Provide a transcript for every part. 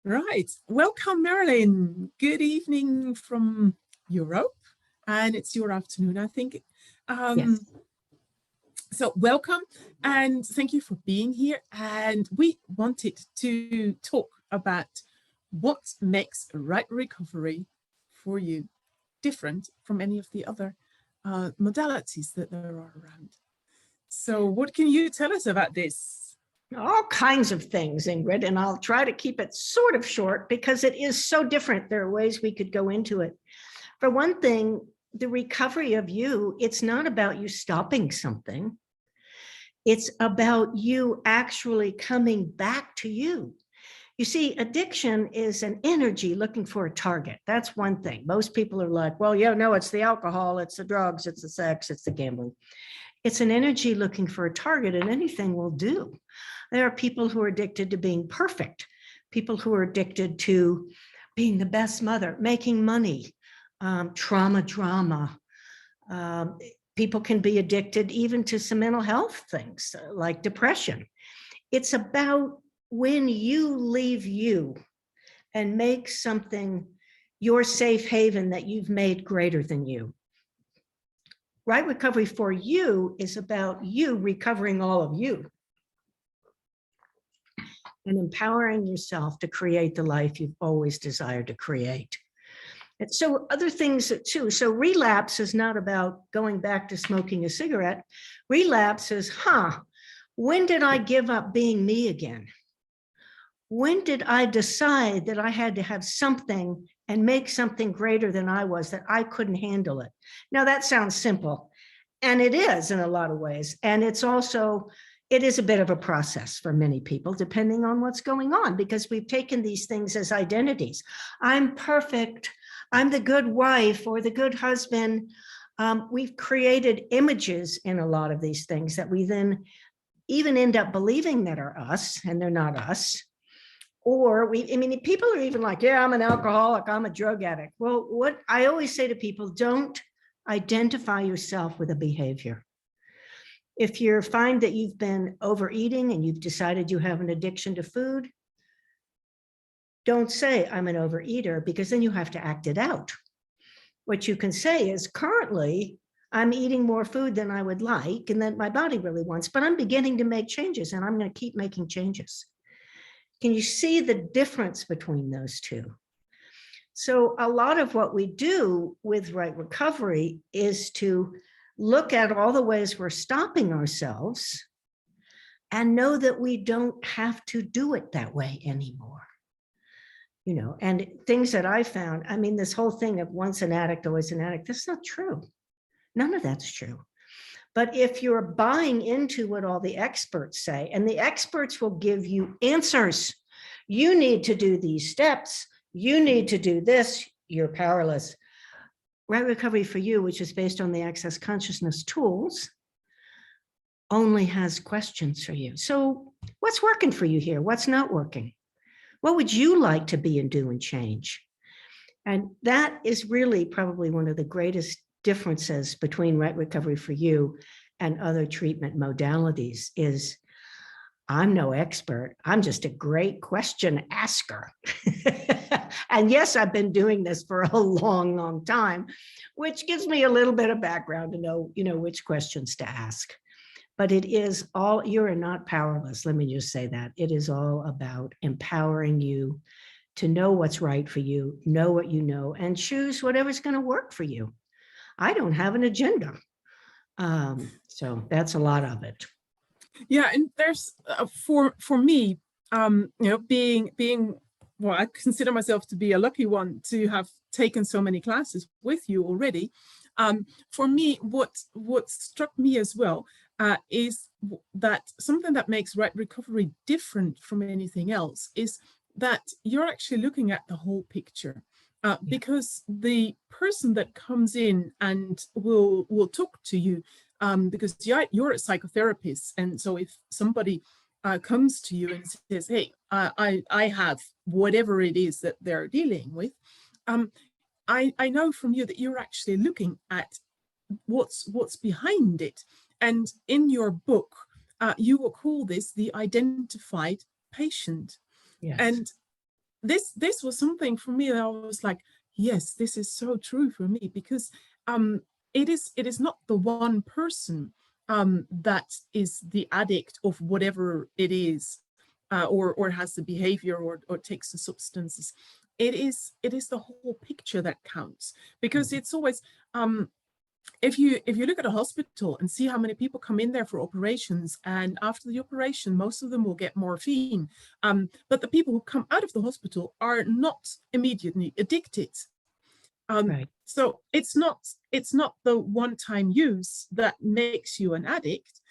Right. Welcome, Marilyn. Good evening from Europe, and it's your afternoon, I think. Yes. So welcome, and thank you for being here. And we wanted to talk about what makes right recovery for you different from any of the other modalities that there are around. So what can you tell us about this? All kinds of things, Ingrid, and I'll try to keep it sort of short because it is so different. There are ways we could go into it. For one thing, the recovery of you, it's not about you stopping something. It's about you actually coming back to you. You see, addiction is an energy looking for a target. That's one thing. Most people are like, well, yeah, no, it's the alcohol, it's the drugs, it's the sex, it's the gambling. It's an energy looking for a target, and anything will do. There are people who are addicted to being perfect, people who are addicted to being the best mother, making money, trauma, drama. People can be addicted even to some mental health things like depression. It's about when you leave you and make something your safe haven that you've made greater than you. Right recovery for you is about you recovering all of you and empowering yourself to create the life you've always desired to create. And so other things too. So relapse is not about going back to smoking a cigarette. Relapse is, when did I give up being me again? When did I decide that I had to have something and make something greater than I was, that I couldn't handle it? Now that sounds simple, and it is in a lot of ways. And it's also, it is a bit of a process for many people, depending on what's going on, because we've taken these things as identities. I'm perfect. I'm the good wife or the good husband. We've created images in a lot of these things that we then even end up believing that are us, and they're not us. Or people are even like, yeah, I'm an alcoholic, I'm a drug addict. Well, what I always say to people, don't identify yourself with a behavior. If you find that you've been overeating and you've decided you have an addiction to food, don't say I'm an overeater, because then you have to act it out. What you can say is, currently, I'm eating more food than I would like and that my body really wants, but I'm beginning to make changes, and I'm going to keep making changes. Can you see the difference between those two? So a lot of what we do with right recovery is to look at all the ways we're stopping ourselves and know that we don't have to do it that way anymore. And things that I found, this whole thing of once an addict, always an addict, that's not true. None of that's true. But if you're buying into what all the experts say, and the experts will give you answers, you need to do these steps, you need to do this, you're powerless. Right recovery for you, which is based on the Access Consciousness tools, only has questions for you. So what's working for you here? What's not working? What would you like to be and do and change? And that is really probably one of the greatest differences between right recovery for you and other treatment modalities is, I'm no expert. I'm just a great question asker. And yes, I've been doing this for a long, long time, which gives me a little bit of background to know, which questions to ask. But it is all, you're not powerless. Let me just say that. It is all about empowering you to know what's right for you, know what you know, and choose whatever's going to work for you. I don't have an agenda. So that's a lot of it. Yeah, and there's for me, being well, I consider myself to be a lucky one to have taken so many classes with you already. For me, what struck me as well is that something that makes right recovery different from anything else is that you're actually looking at the whole picture. Because the person that comes in and will talk to you, because you're a psychotherapist, and so if somebody comes to you and says, hey, I have whatever it is that they're dealing with, I know from you that you're actually looking at what's behind it. And in your book, you will call this the identified patient. Yes. And this was something for me that I was like, yes, this is so true for me, because it is not the one person that is the addict of whatever it is, or has the behavior, or takes the substances. It is the whole picture that counts, because it's always, if you look at a hospital and see how many people come in there for operations, and after the operation, most of them will get morphine. But the people who come out of the hospital are not immediately addicted. Right. So it's not the one-time use that makes you an addict,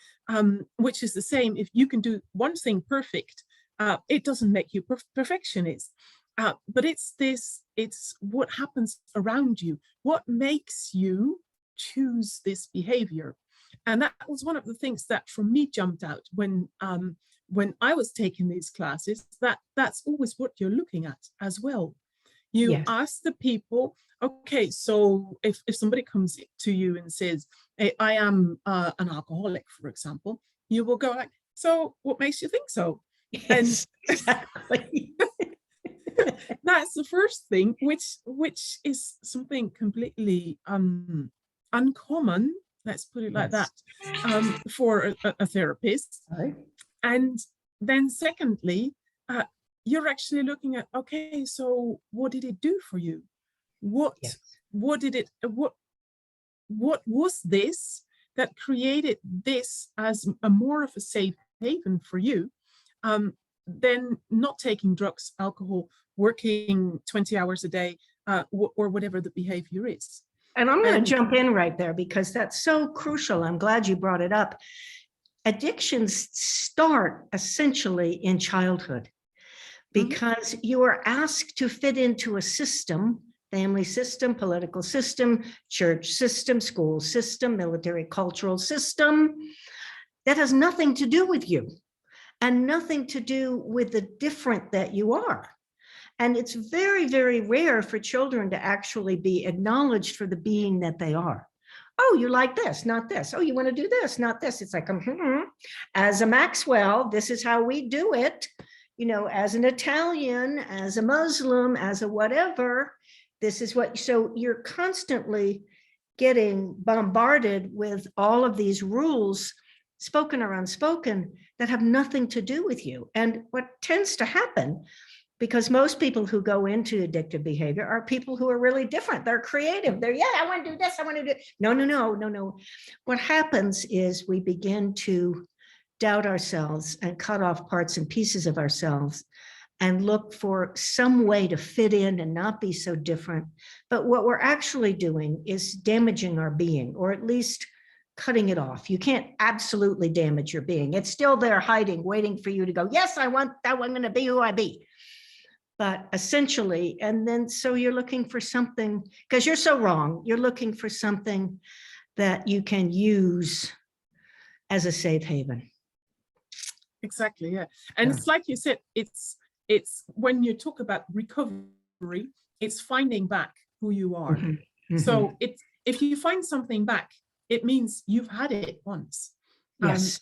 which is the same. If you can do one thing perfect, it doesn't make you perfectionist. But it's what happens around you, what makes you choose this behavior. And that was one of the things that for me jumped out when I was taking these classes, that's always what you're looking at as well. You Yes. ask the people, okay, so if somebody comes to you and says, hey, I am an alcoholic, for example, you will go like, so what makes you think so? And Yes, exactly. that's the first thing, which is something completely uncommon, let's put it like that, Yes. for a therapist. Right. And then secondly, you're actually looking at, okay, so what did it do for you? What Yes. what did it what was this that created this as a more of a safe haven for you, than not taking drugs, alcohol, working 20 hours a day, or whatever the behavior is. And I'm going to And jump in right there because that's so crucial. I'm glad you brought it up. Addictions start essentially in childhood because you are asked to fit into a system, family system, political system, church system, school system, military cultural system, that has nothing to do with you and nothing to do with the different that you are. And it's very, very rare for children to actually be acknowledged for the being that they are. Oh, you like this, not this. Oh, you want to do this, not this. It's like, as a Maxwell, this is how we do it. You know, as an Italian, as a Muslim, as a whatever, this is what, so you're constantly getting bombarded with all of these rules, spoken or unspoken, that have nothing to do with you. And what tends to happen, because most people who go into addictive behavior are people who are really different. They're creative. They're, yeah, I want to do this. I want to do it. No. What happens is we begin to doubt ourselves and cut off parts and pieces of ourselves and look for some way to fit in and not be so different. But what we're actually doing is damaging our being, or at least cutting it off. You can't absolutely damage your being. It's still there hiding, waiting for you to go, yes, I want that. I'm going to be who I be. But essentially, and then so you're looking for something, because you're so wrong, you're looking for something that you can use as a safe haven. exactly, yeah. And Yeah. it's like you said, it's when you talk about recovery, it's finding back who you are. So if you find something back, it means you've had it once. Yes.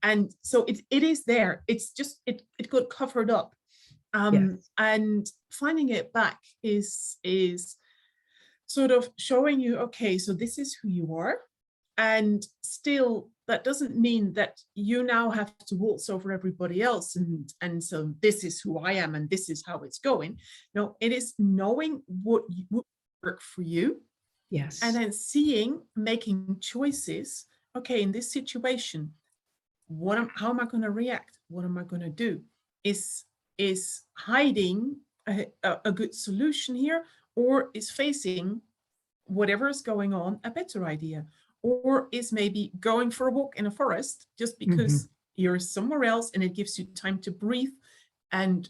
And so it is there. It's just it got covered up. Yes. And finding it back is sort of showing you, okay, so this is who you are. And still, that doesn't mean that you now have to waltz over everybody else, and so this is who I am and this is how it's going. No, it is knowing what would work for you, Yes. and then making choices. Okay, in this situation, how am I going to react? What am I going to do? Is hiding a good solution here, or is facing whatever is going on a better idea? Or is maybe going for a walk in a forest just because you're somewhere else and it gives you time to breathe and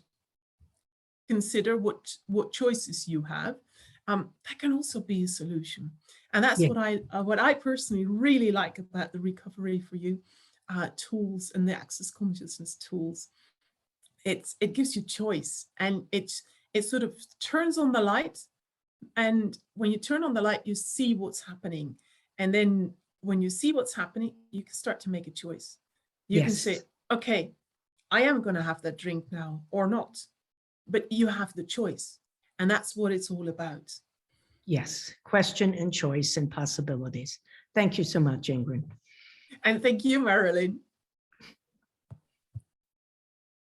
consider what choices you have? That can also be a solution. And that's Yeah. what I personally really like about the Recovery for You tools and the Access Consciousness tools. It gives you choice, and it sort of turns on the light. And when you turn on the light, you see what's happening. And then when you see what's happening, you can start to make a choice. You can say, Yes. okay, I am going to have that drink now or not. but you have the choice. And that's what it's all about. Yes, question and choice and possibilities. Thank you so much, Ingrid. And thank you, Marilyn.